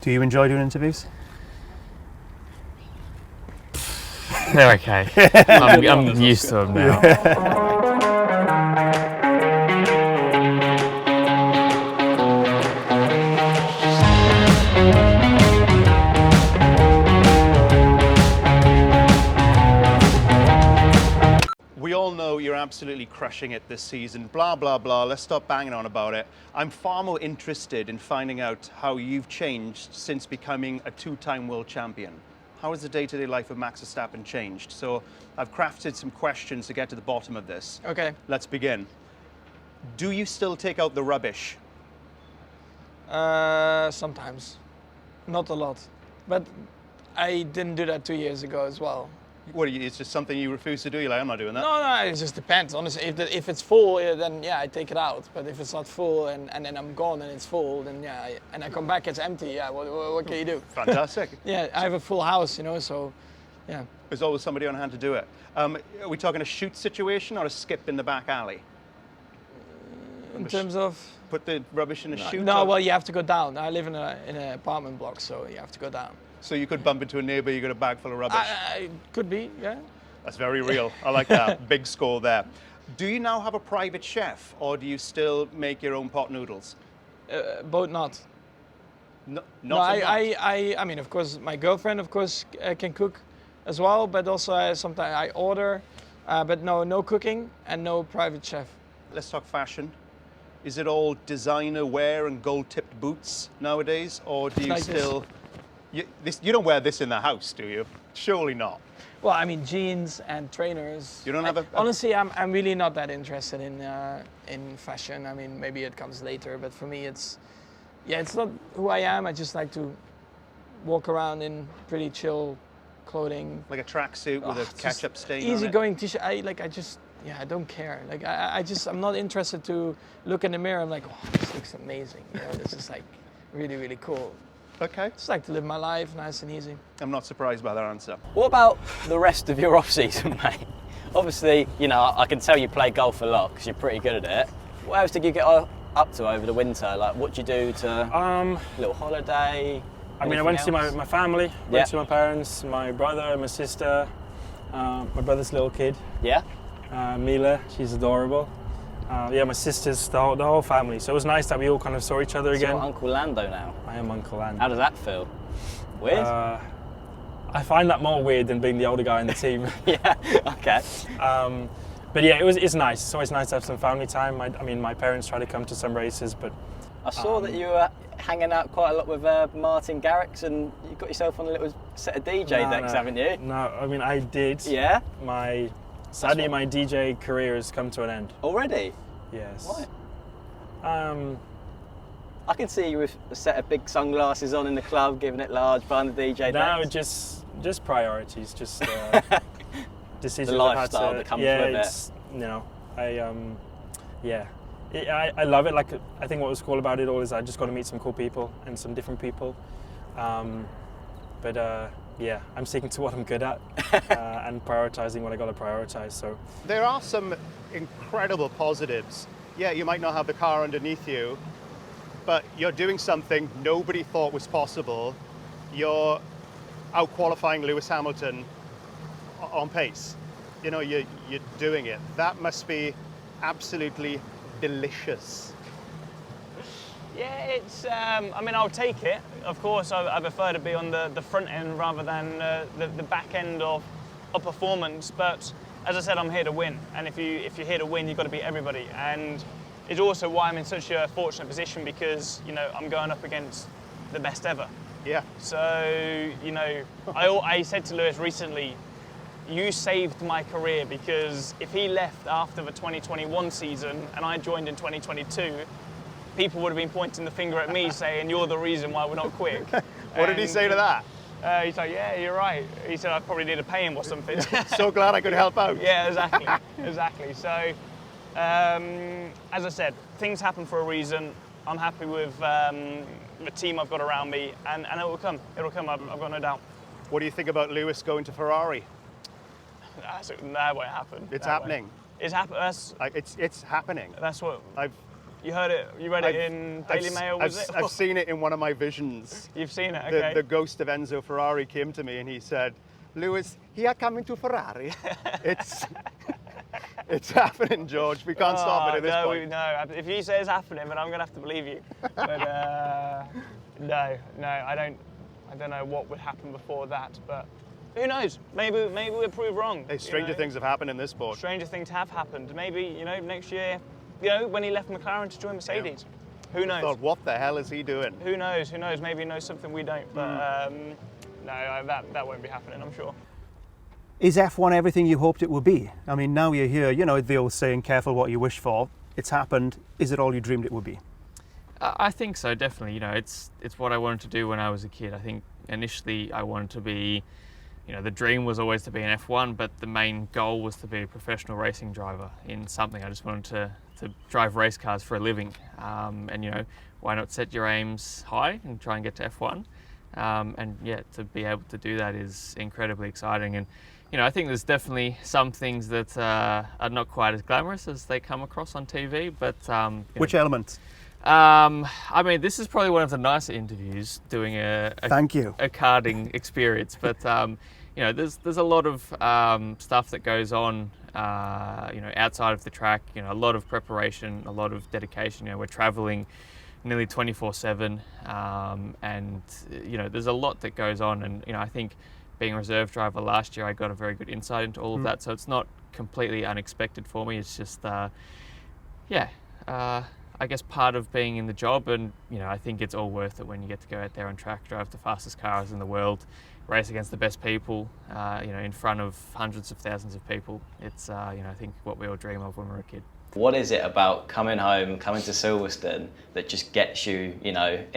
Do you enjoy doing interviews? They're okay. I'm used to them now. We all know you're absolutely crushing it this season, blah, blah, blah. Let's stop banging on about it. I'm far more interested in finding out how you've changed since becoming a two-time world champion. How has the day-to-day life of Max Verstappen changed? So I've crafted some questions to get to the bottom of this. Okay. Let's begin. Do you still take out the rubbish? Sometimes. Not a lot. But I didn't do that 2 years ago as well. What are you, it's just something you refuse to do? You're like, I'm not doing that. No, it just depends. Honestly, if it's full, then yeah, I take it out. But if it's not full and then I'm gone and it's full, then yeah, and I come back, it's empty. Yeah, what can you do? Fantastic. Yeah, I have a full house, so yeah. There's always somebody on hand to do it. Are we talking a shoot situation or a skip in the back alley? In terms of? Put the rubbish in a chute? No, well, you have to go down. I live in an apartment block, so you have to go down. So you could bump into a neighbour, you got a bag full of rubbish? Could be, yeah. That's very real. I like that. Big score there. Do you now have a private chef, or do you still make your own pot noodles? Both not. No, No, not so much. I mean, of course, my girlfriend, of course, can cook as well, but also sometimes I order, but no cooking and no private chef. Let's talk fashion. Is it all designer wear and gold-tipped boots nowadays, or do you Like still... You don't wear this in the house, do you? Surely not. Well, I mean, jeans and trainers. You don't have Honestly, I'm really not that interested in fashion. I mean, maybe it comes later, but for me, it's not who I am. I just like to walk around in pretty chill clothing. Like a tracksuit with a ketchup stain on it? Easygoing t-shirt. I don't care. Like I'm not interested to look in the mirror. I'm like, oh, this looks amazing. This is like really, really cool. Okay. Just like to live my life nice and easy. I'm not surprised by that answer. What about the rest of your off-season, mate? Obviously, I can tell you play golf a lot because you're pretty good at it. What else did you get up to over the winter? Like, what did you do to little holiday? I mean, I went to see my family, Yeah. went to my parents, my brother, my sister, my brother's little kid, Yeah? Mila, she's adorable. My sisters, the whole family. So it was nice that we all kind of saw each other So again. you're Uncle Lando now. I am Uncle Lando. How does that feel? Weird? I find that more weird than being the older guy in the team. Yeah, okay. But yeah, it's nice. It's always nice to have some family time. I mean, my parents try to come to some races, but... I saw that you were hanging out quite a lot with Martin Garrix, and you got yourself on a little set of DJ decks, haven't you? No, I mean, I did. Yeah? Sadly, my DJ career has come to an end. Already? Yes. Why? I can see you with a set of big sunglasses on in the club, giving it large behind the DJ No, decks. just priorities, just decisions. The lifestyle that comes with it. I love it. Like, I think what was cool about it all is I just got to meet some cool people and some different people. I'm sticking to what I'm good at and prioritizing what I got to prioritize. So There are some incredible positives. Yeah, you might not have the car underneath you, but you're doing something nobody thought was possible. You're out-qualifying Lewis Hamilton on pace. You're doing it. That must be absolutely delicious. Yeah, it's. I mean, I'll take it. Of course, I prefer to be on the front end rather than the back end of a performance. But as I said, I'm here to win, and if you're here to win, you've got to beat everybody. And it's also why I'm in such a fortunate position because I'm going up against the best ever. Yeah. So I said to Lewis recently, you saved my career because if he left after the 2021 season and I joined in 2022. People would have been pointing the finger at me saying, you're the reason why we're not quick. What did he say to that? He's like, yeah, you're right. He said, I probably need to pay him or something. So glad I could help out. Yeah, exactly. So, as I said, things happen for a reason. I'm happy with the team I've got around me, and it will come. It'll come, I've got no doubt. What do you think about Lewis going to Ferrari? That won't happen. It's happening. It's happening. It's happening. That's what... You heard it. You read it in Daily Mail, was it? I've seen it in one of my visions. You've seen it, okay. The ghost of Enzo Ferrari came to me and he said, Lewis, he are coming to Ferrari. It's happening, George. We can't stop it at this point. No, if you say it's happening, then I'm going to have to believe you. But no, I don't know what would happen before that, but who knows? Maybe we'll prove wrong. Hey, stranger things have happened in this sport. Stranger things have happened. Maybe, next year, when he left McLaren to join Mercedes. Yeah. Who knows? Thought, what the hell is he doing? Who knows? Maybe he knows something we don't, but no, that won't be happening, I'm sure. Is F1 everything you hoped it would be? I mean, now you're here, the old saying, careful what you wish for. It's happened. Is it all you dreamed it would be? I think so, definitely. It's what I wanted to do when I was a kid. I think initially I wanted to be, the dream was always to be an F1, but the main goal was to be a professional racing driver in something. I just wanted to drive race cars for a living. And, why not set your aims high and try and get to F1? And yeah, to be able to do that is incredibly exciting. And, I think there's definitely some things that are not quite as glamorous as they come across on TV, but... Which elements? I mean, this is probably one of the nicer interviews, doing a karting experience, but there's a lot of stuff that goes on outside of the track. A lot of preparation, a lot of dedication. We're traveling nearly 24/7, and there's a lot that goes on. And I think being a reserve driver last year, I got a very good insight into all of that. So it's not completely unexpected for me. It's just I guess part of being in the job, and I think it's all worth it when you get to go out there on track, drive the fastest cars in the world, race against the best people, in front of hundreds of thousands of people. It's I think what we all dream of when we're a kid. What is it about coming home, coming to Silverstone that just gets you, in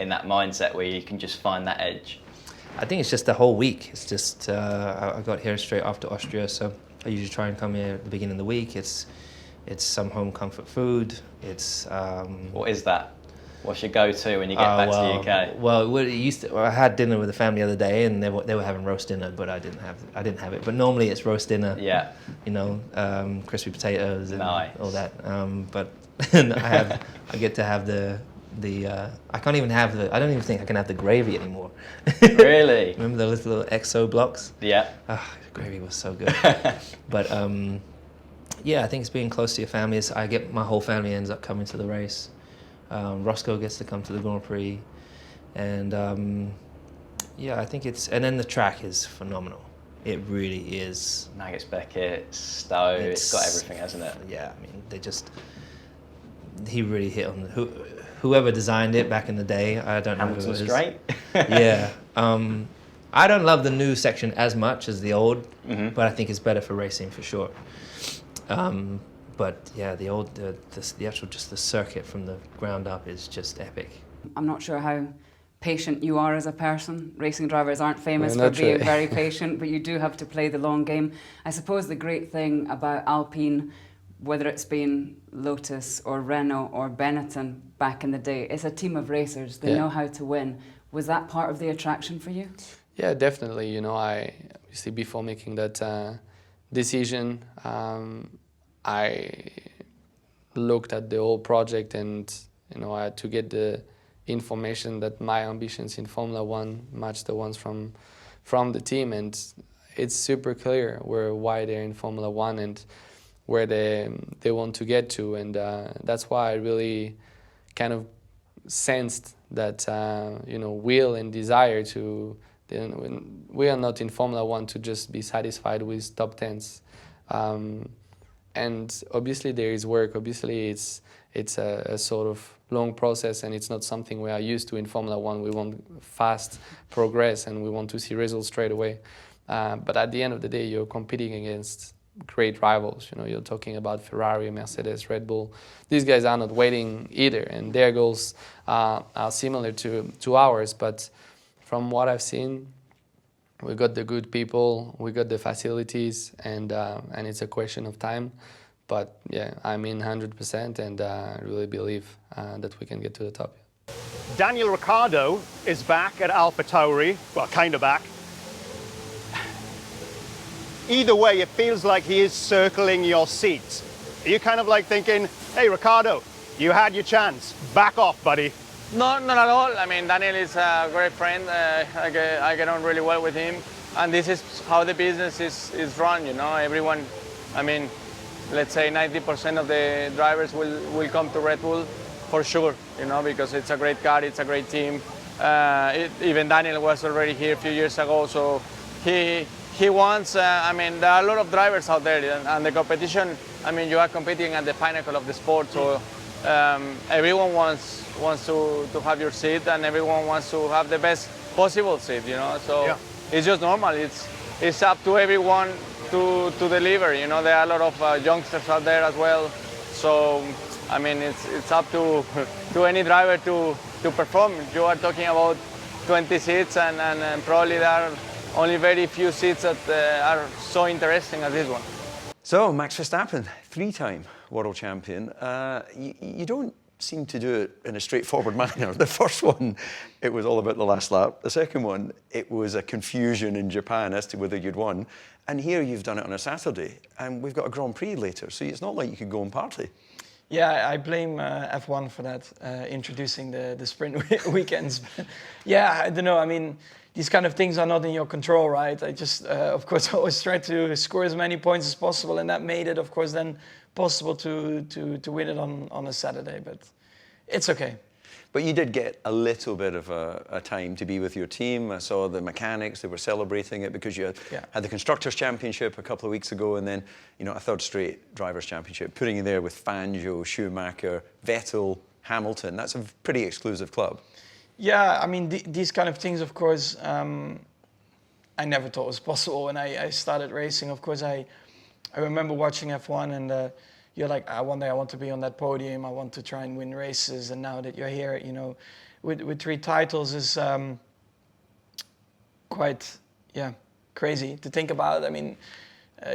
that mindset where you can just find that edge? I think it's just the whole week. It's just I got here straight after Austria, so I usually try and come here at the beginning of the week. It's some home comfort food. It's what is that? What's your go-to when you get back to the UK? Well, I had dinner with the family the other day, and they were having roast dinner, but I didn't have it. But normally it's roast dinner. Yeah. Crispy potatoes and all that. But I get to have the I can't even have I don't even think I can have the gravy anymore. Really? Remember those little XO blocks? Yeah. The gravy was so good. But I think it's being close to your family. My whole family ends up coming to the race. Roscoe gets to come to the Grand Prix, and I think and then the track is phenomenal. It really is. Nuggets, Beckett, Stowe, it's got everything, hasn't it? Yeah, I mean, he really hit on whoever designed it back in the day. I don't know who it was. Straight. Yeah. I don't love the new section as much as the old, but I think it's better for racing for sure. But yeah, the actual just the circuit from the ground up is just epic. I'm not sure how patient you are as a person. Racing drivers aren't famous for being very patient, but you do have to play the long game. I suppose the great thing about Alpine, whether it's been Lotus or Renault or Benetton back in the day, it's a team of racers. They know how to win. Was that part of the attraction for you? Yeah, definitely. I obviously before making that decision, I looked at the whole project, and I had to get the information that my ambitions in Formula One match the ones from the team, and it's super clear why they're in Formula One and where they want to get to, and that's why I really kind of sensed that will and desire to. We are not in Formula One to just be satisfied with top tens. And obviously there is work. Obviously it's a sort of long process, and it's not something we are used to in Formula One. We want fast progress, and we want to see results straight away. But at the end of the day, you're competing against great rivals. You're talking about Ferrari, Mercedes, Red Bull. These guys are not waiting either, and their goals are similar to ours. But from what I've seen, we got the good people, we got the facilities, and it's a question of time. But yeah, I'm in 100%, and I really believe that we can get to the top. Daniel Ricciardo is back at AlphaTauri, well, kind of back. Either way, it feels like he is circling your seat. Are you kind of like thinking, hey, Ricciardo, You had your chance. Back off, buddy. No, not at all. I mean, Daniel is a great friend. I get on really well with him. And this is how the business is run, you know. Everyone, I mean, let's say 90% of the drivers will come to Red Bull for sure, you know, because it's a great car, it's a great team. Even Daniel was already here a few years ago, so he wants, I mean, there are a lot of drivers out there, and the competition, I mean, you are competing at the pinnacle of the sport, so everyone wants to have your seat, and everyone wants to have the best possible seat, you know, so yeah. It's just normal. It's up to everyone to deliver, you know. There are a lot of youngsters out there as well, so I mean, it's up to any driver to perform. You are talking about 20 seats, and probably there are only very few seats that are so interesting as this one. So, Max Verstappen, 3-time world champion. You don't seem to do it in a straightforward manner. The first one, it was all about the last lap. The second one, it was a confusion in Japan as to whether you'd won. And here you've done it on a Saturday, and we've got a Grand Prix later, so it's not like you could go and party. Yeah, I blame F1 for that, introducing the sprint weekends. Yeah, I don't know. I mean, these kind of things are not in your control, right? I just, of course, always try to score as many points as possible, and that made it, of course, then possible to win it on a Saturday. But it's okay. But you did get a little bit of a time to be with your team. I saw the mechanics, they were celebrating it because you had the Constructors' Championship a couple of weeks ago, and then, you know, a third straight Drivers' Championship, putting you there with Fangio, Schumacher, Vettel, Hamilton. That's a pretty exclusive club. Yeah, I mean, these kind of things, of course, I never thought was possible when I started racing. Of course, I remember watching F1 and you're like, one day I want to be on that podium, I want to try and win races, and now that you're here, you know, with 3 titles is quite, crazy to think about. I mean,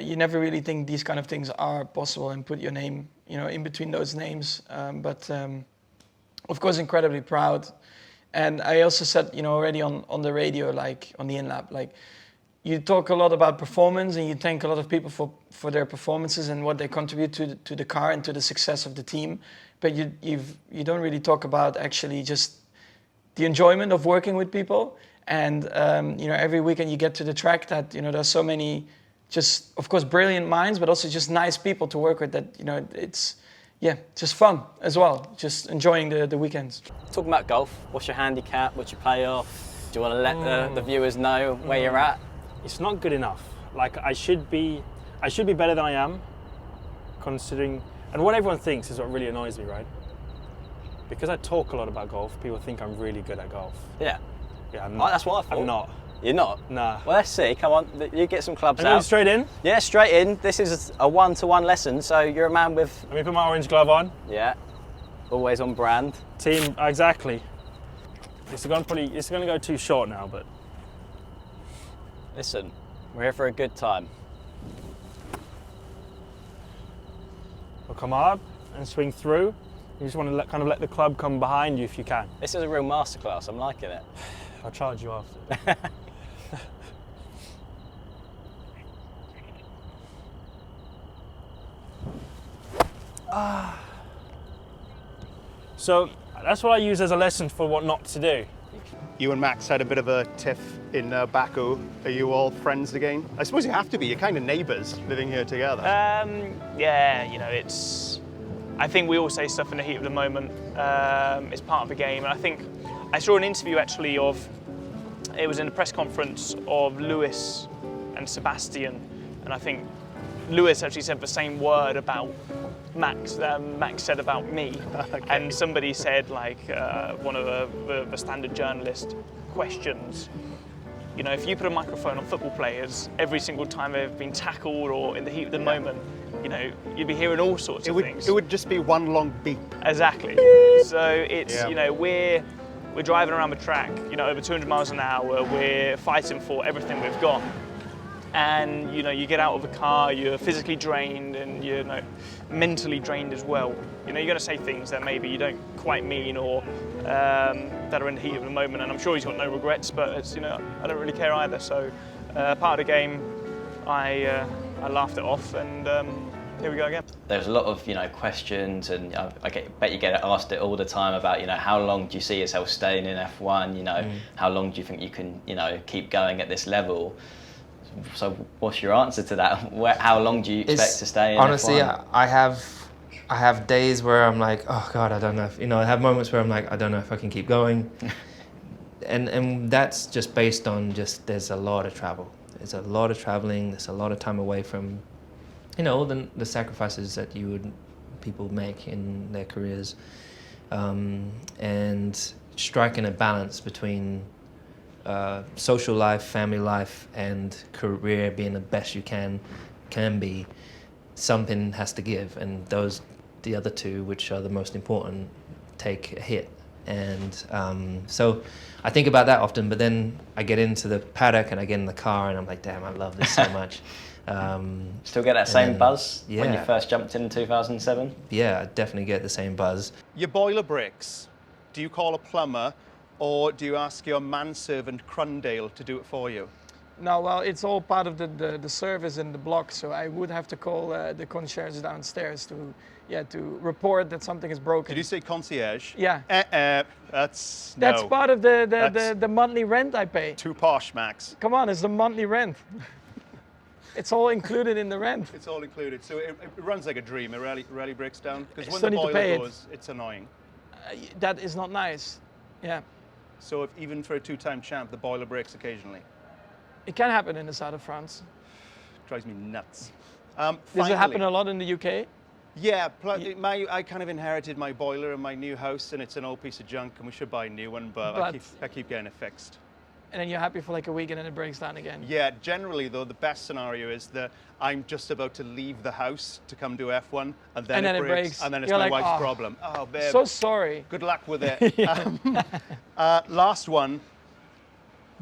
you never really think these kind of things are possible and put your name, you know, in between those names. But of course, incredibly proud. And I also said, you know, already on the radio, like on the in-lap, like, you talk a lot about performance and you thank a lot of people for their performances and what they contribute to the car and to the success of the team. But you don't really talk about actually just the enjoyment of working with people. And, you know, every weekend you get to the track that, you know, there's so many just, of course, brilliant minds, but also just nice people to work with that, you know, it's, just fun as well. Just enjoying the weekends. Talking about golf, what's your handicap? What's your payoff? Do you want to let the viewers know where you're at? It's not good enough. Like, I should be better than I am, considering, and what everyone thinks is what really annoys me, right? Because I talk a lot about golf, people think I'm really good at golf. Yeah. Yeah, I'm not. Oh, that's what I thought. I'm not. You're not? Nah. Well, let's see. Come on, you get some clubs I'm out. going straight in? Yeah, straight in. This is a one-to-one lesson, so you're a man with... Let me put my orange glove on. Yeah. Always on brand. Team, exactly. It's going to go too short now, but... Listen, we're here for a good time. We'll come up and swing through. You just want to kind of let the club come behind you if you can. This is a real masterclass. I'm liking it. I'll charge you after. So that's what I use as a lesson for what not to do. You and Max had a bit of a tiff in Baku. Are you all friends again? I suppose you have to be. You're kind of neighbours living here together. Yeah, you know, I think we all say stuff in the heat of the moment. It's part of the game. And I think I saw an interview actually it was in a press conference of Lewis and Sebastian. And I think Lewis actually said the same word about Max that Max said about me. Okay. And somebody said, like, one of the standard journalist questions, you know, if you put a microphone on football players every single time they've been tackled or in the heat of the moment, you know, you'd be hearing all sorts of things. It would just be one long beep. Exactly. So it's, you know, we're driving around the track, you know, over 200 miles an hour, we're fighting for everything we've got. And, you know, you get out of the car, you're physically drained and you're, mentally drained as well. You know, you're going to say things that maybe you don't quite mean or that are in the heat of the moment. And I'm sure he's got no regrets, but it's, you know, I don't really care either. So part of the game, I laughed it off and Here we go again. There's a lot of questions, and bet you get asked it all the time about how long do you see yourself staying in F1? How long do you think you can keep going at this level? So what's your answer to that? How long do you expect to stay in honestly, F1? I have days where I'm like, oh God, I don't know if, I have moments where I'm like, I don't know if I can keep going. and that's just based on there's a lot of travel. There's a lot of traveling, there's a lot of time away from, all the sacrifices that people make in their careers. And striking a balance between social life, family life, and career being the best you can be, something has to give, and the other two, which are the most important, take a hit. And so I think about that often, but then I get into the paddock and I get in the car and I'm like, damn, I love this so much. Still get that same buzz when you yeah. first jumped in 2007? Yeah, I definitely get the same buzz. Your boiler breaks. Do you call a plumber, or do you ask your manservant Crundale to do it for you? No, well, it's all part of the service in the block, so I would have to call the concierge downstairs to report that something is broken. Did you say concierge? Yeah. That's part of the monthly rent I pay. too posh, Max. Come on, it's the monthly rent. It's all included in the rent. It's all included, so it runs like a dream. It rarely breaks down, because when Still the need to pay boiler it. goes, it's annoying. That is not nice. Yeah. So if, even for a two-time champ, the boiler breaks occasionally. It can happen in the south of France. Drives me nuts. Does it happen a lot in the UK? Yeah, I kind of inherited my boiler in my new house, and it's an old piece of junk, and we should buy a new one, but I keep getting it fixed. And then you're happy for like a week and then it breaks down again. Yeah, generally though, the best scenario is that I'm just about to leave the house to come do F1, and then it breaks, and then it's You're my like, wife's problem. Oh, babe. So sorry. Good luck with it. Last one.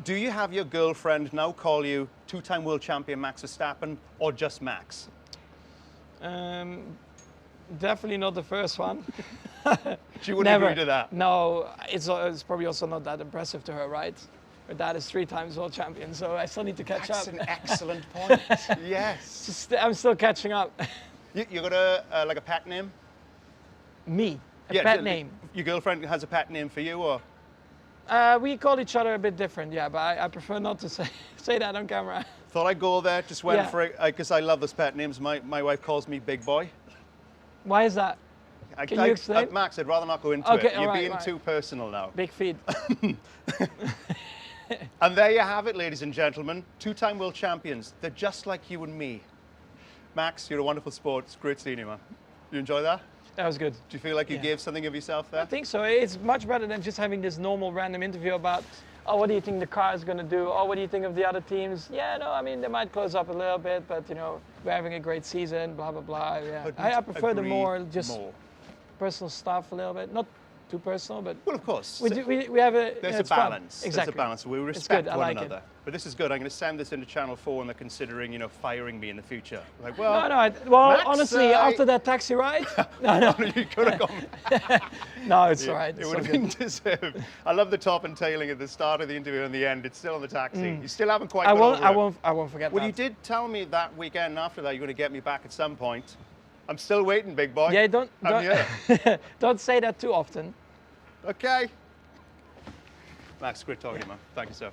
Do you have your girlfriend now call you two-time world champion Max Verstappen, or just Max? Definitely not the first one. She wouldn't agree to that. No, it's probably also not that impressive to her, right? Her dad is 3 times world champion, so I still need to catch That's up. an excellent point. Yes. I'm still catching up. You got a like a pet name? Me? A pet name? Your girlfriend has a pet name for you, or? We call each other a bit different, yeah, but I prefer not to say that on camera. Thought I'd go there, just went for it, because I love those pet names. My wife calls me Big Boy. Why is that? Can you explain? Max, I'd rather not go into it. You're being too personal now. Big feet. And there you have it, ladies and gentlemen. 2-time world champions. They're just like you and me. Max, you're a wonderful sport. It's great seeing you, man. You enjoy that? That was good. Do you feel like you gave something of yourself there? I think so. It's much better than just having this normal random interview about, oh, what do you think the car is going to do? Oh, what do you think of the other teams? Yeah, no, I mean, they might close up a little bit, but, we're having a great season, blah, blah, blah. Yeah. I prefer the more personal stuff a little bit. Not too personal, but... Well, of course. We have a... There's a balance. Exactly. There's a balance. We respect one like another. it. But this is good. I'm going to send this into Channel 4 when they're considering, firing me in the future. Like, well... Well, Max, honestly, after that taxi ride... No. You could have gone... No, it's all right. It would have been deserved. I love the top and tailing at the start of the interview and the end. It's still on the taxi. You still haven't quite got over it. I won't forget that. Well, you did tell me that weekend after that you're going to get me back at some point. I'm still waiting, big boy. Yeah, don't say that too often. Okay. Max, great talking to you, man. Thank you, sir.